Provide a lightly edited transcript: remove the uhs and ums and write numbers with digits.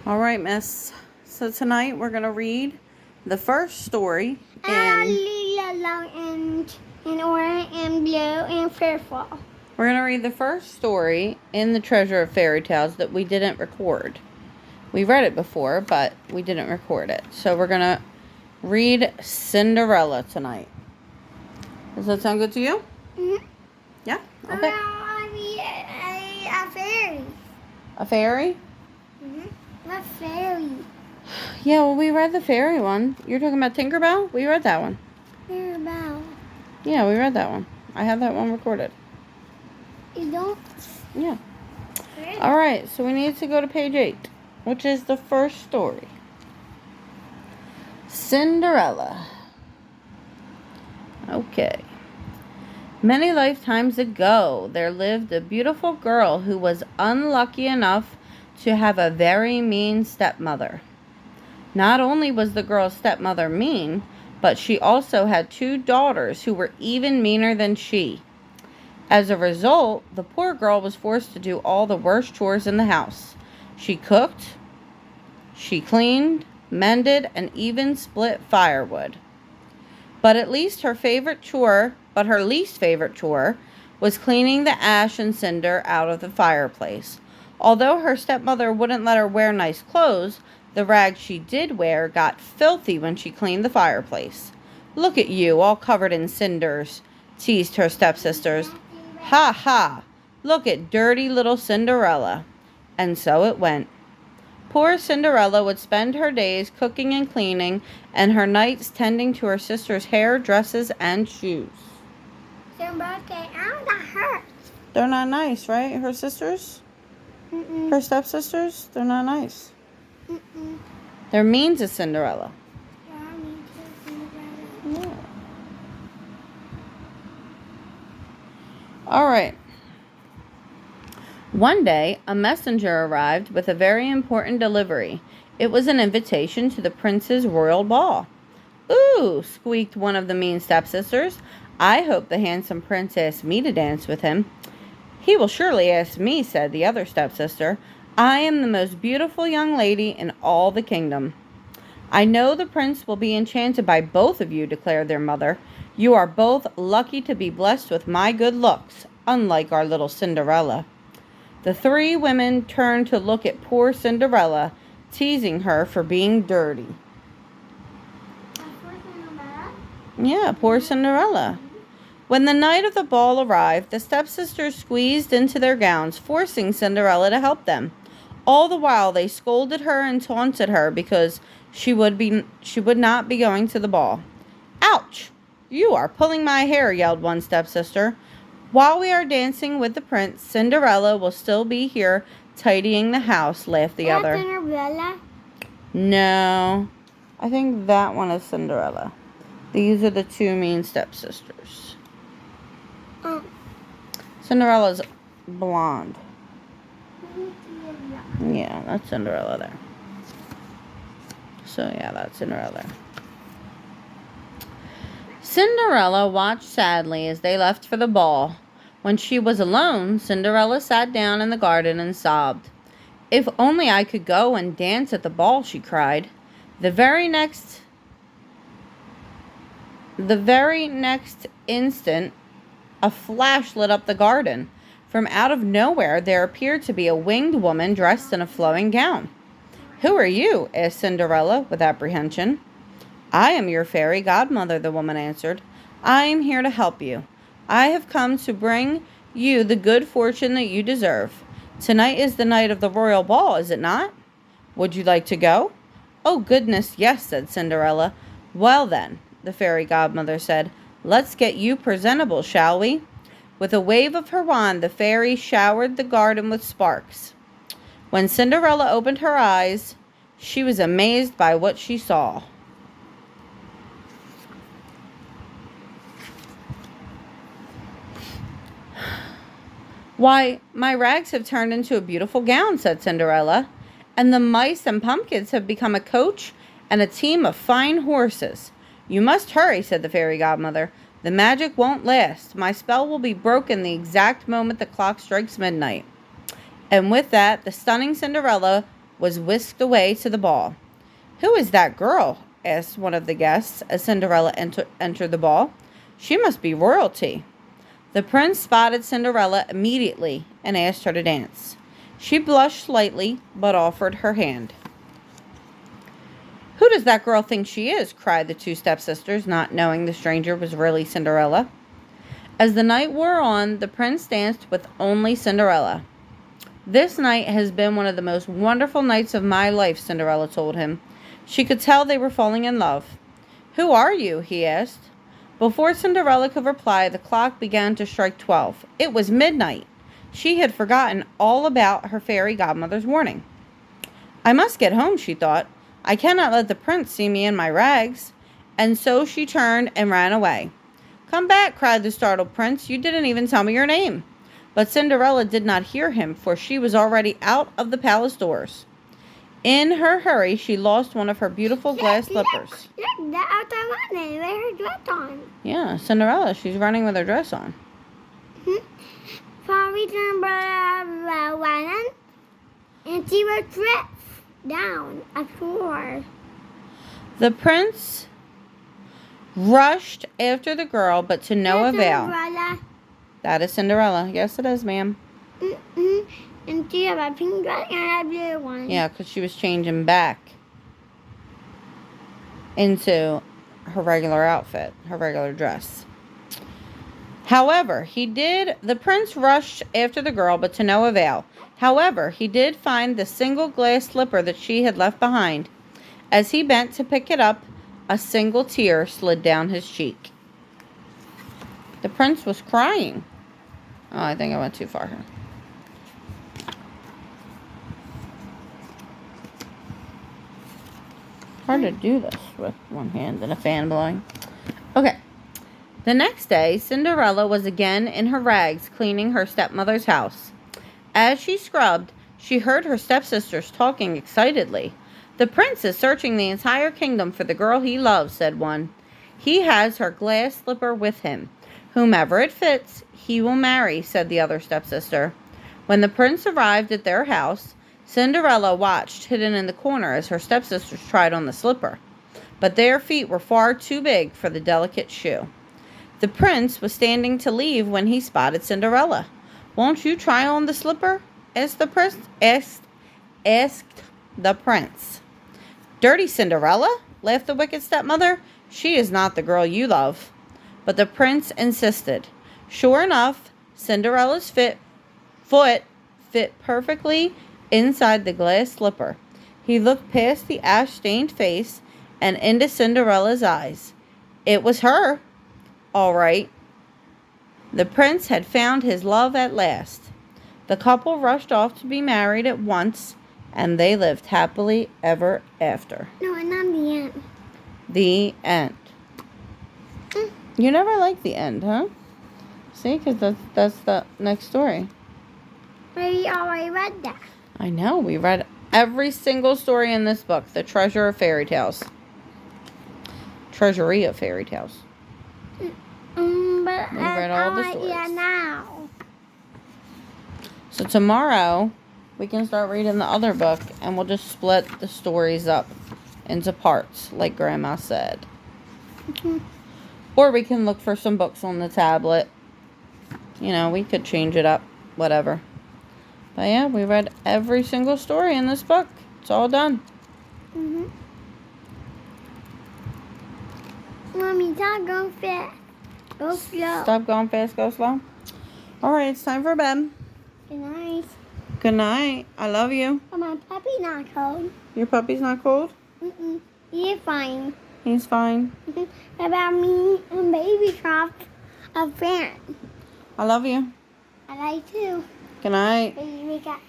All right, miss. So tonight we're going to read the first story in orange and blue and purple. We're going to read the first story in the Treasure of Fairy Tales that we didn't record. We read it before, but we didn't record it. So we're going to read Cinderella tonight. Does that sound good to you? Mm-hmm. Yeah? Okay. A fairy. A fairy? Mm-hmm. A fairy. Yeah, well, we read the fairy one. You're talking about Tinkerbell? We read that one. Tinkerbell. Yeah, we read that one. I have that one recorded. You don't? Yeah. All right, so we need to go to page 8, which is the first story. Cinderella. Okay. Many lifetimes ago, there lived a beautiful girl who was unlucky enough to have a very mean stepmother. Not only was the girl's stepmother mean, but she also had 2 daughters who were even meaner than she. As a result, the poor girl was forced to do all the worst chores in the house. She cooked, she cleaned, mended, and even split firewood. But her least favorite chore was cleaning the ash and cinder out of the fireplace. Although her stepmother wouldn't let her wear nice clothes, the rags she did wear got filthy when she cleaned the fireplace. "Look at you, all covered in cinders," teased her stepsisters. "Ha ha! Look at dirty little Cinderella." And so it went. Poor Cinderella would spend her days cooking and cleaning, and her nights tending to her sister's hair, dresses, and shoes. That hurts. They're not nice, right? Her sisters? Mm-mm. Her stepsisters? They're not nice. Mm-mm. They're mean to Cinderella. Yeah, me too, Cinderella. Yeah. All right. One day, a messenger arrived with a very important delivery. It was an invitation to the prince's royal ball. "Ooh," squeaked one of the mean stepsisters. "I hope the handsome prince asks me to dance with him." "He will surely ask me," said the other stepsister. "I am the most beautiful young lady in all the kingdom." "I know the prince will be enchanted by both of you," declared their mother. "You are both lucky to be blessed with my good looks, unlike our little Cinderella." The 3 women turned to look at poor Cinderella, teasing her for being dirty. Yeah, poor Cinderella. When the night of the ball arrived, the stepsisters squeezed into their gowns, forcing Cinderella to help them. All the while, they scolded her and taunted her because she would not be going to the ball. "Ouch! You are pulling my hair," yelled one stepsister. "While we are dancing with the prince, Cinderella will still be here tidying the house," laughed the other. Cinderella? No, I think that one is Cinderella. These are the 2 mean stepsisters. Cinderella's blonde. Yeah, that's Cinderella there. So yeah, that's Cinderella. Cinderella watched sadly as they left for the ball. When she was alone, Cinderella sat down in the garden and sobbed. "If only I could go and dance at the ball," she cried. The very next instant, a flash lit up the garden. From out of nowhere, there appeared to be a winged woman dressed in a flowing gown. "Who are you?" asked Cinderella with apprehension. "I am your fairy godmother," the woman answered. "I am here to help you. I have come to bring you the good fortune that you deserve. Tonight is the night of the royal ball, is it not? Would you like to go?" "Oh, goodness, yes," said Cinderella. "Well then," the fairy godmother said, "let's get you presentable, shall we?" With a wave of her wand, the fairy showered the garden with sparks. When Cinderella opened her eyes, she was amazed by what she saw. "Why, my rags have turned into a beautiful gown," said Cinderella, "and the mice and pumpkins have become a coach and a team of fine horses." "You must hurry," said the fairy godmother. "The magic won't last. My spell will be broken the exact moment the clock strikes midnight." And with that, the stunning Cinderella was whisked away to the ball. "Who is that girl?" asked one of the guests as Cinderella entered the ball. "She must be royalty." The prince spotted Cinderella immediately and asked her to dance. She blushed slightly, but offered her hand. "Who does that girl think she is?" cried the two stepsisters, not knowing the stranger was really Cinderella. As the night wore on, the prince danced with only Cinderella. "This night has been one of the most wonderful nights of my life," Cinderella told him. She could tell they were falling in love. "Who are you?" he asked. Before Cinderella could reply, the clock began to strike 12. It was midnight. She had forgotten all about her fairy godmother's warning. "I must get home," she thought. "I cannot let the prince see me in my rags." And so she turned and ran away. "Come back," cried the startled prince. "You didn't even tell me your name." But Cinderella did not hear him, for she was already out of the palace doors. In her hurry, she lost one of her beautiful glass slippers. Look, the outside running with her dress on. Yeah, Cinderella, she's running with her dress on. Sorry, Cinderella ran, and she was dressed down a floor. The prince rushed after the girl, but to no avail. Cinderella. That is Cinderella. Yes, it is, ma'am. And she had a pink dress and a blue one. Yeah, because she was changing back into her regular outfit, her regular dress. However, the prince rushed after the girl, but to no avail. However, he did find the single glass slipper that she had left behind. As he bent to pick it up, a single tear slid down his cheek. The prince was crying. Oh, I think I went too far here. Hard to do this with one hand and a fan blowing. Okay. The next day, Cinderella was again in her rags cleaning her stepmother's house. As she scrubbed, she heard her stepsisters talking excitedly. "The prince is searching the entire kingdom for the girl he loves," said one. "He has her glass slipper with him. Whomever it fits, he will marry," said the other stepsister. When the prince arrived at their house, Cinderella watched hidden in the corner as her stepsisters tried on the slipper. But their feet were far too big for the delicate shoe. The prince was standing to leave when he spotted Cinderella. "Won't you try on the slipper?" asked the prince. "Dirty Cinderella?" laughed the wicked stepmother. "She is not the girl you love." But the prince insisted. Sure enough, Cinderella's foot fit perfectly inside the glass slipper. He looked past the ash-stained face and into Cinderella's eyes. It was her, all right. The prince had found his love at last. The couple rushed off to be married at once, and they lived happily ever after. No, not the end. The end. You never liked the end, huh? See, because that's the next story. We already read that. I know. We read every single story in this book. The Treasure of Fairy Tales. Treasury of Fairy Tales. But We read all the stories. Yeah, now. So tomorrow, we can start reading the other book, and we'll just split the stories up into parts, like Grandma said. Or we can look for some books on the tablet. You know, we could change it up, whatever. But yeah, we read every single story in this book. It's all done. Mommy, stop going fast. Go slow. Stop going fast, go slow. All right, it's time for bed. Good night. Good night. I love you. Oh, my puppy not cold. Your puppy's not cold? He's fine. He's fine. About me and baby dropped a fan. I love you. I like too. Good night. Baby got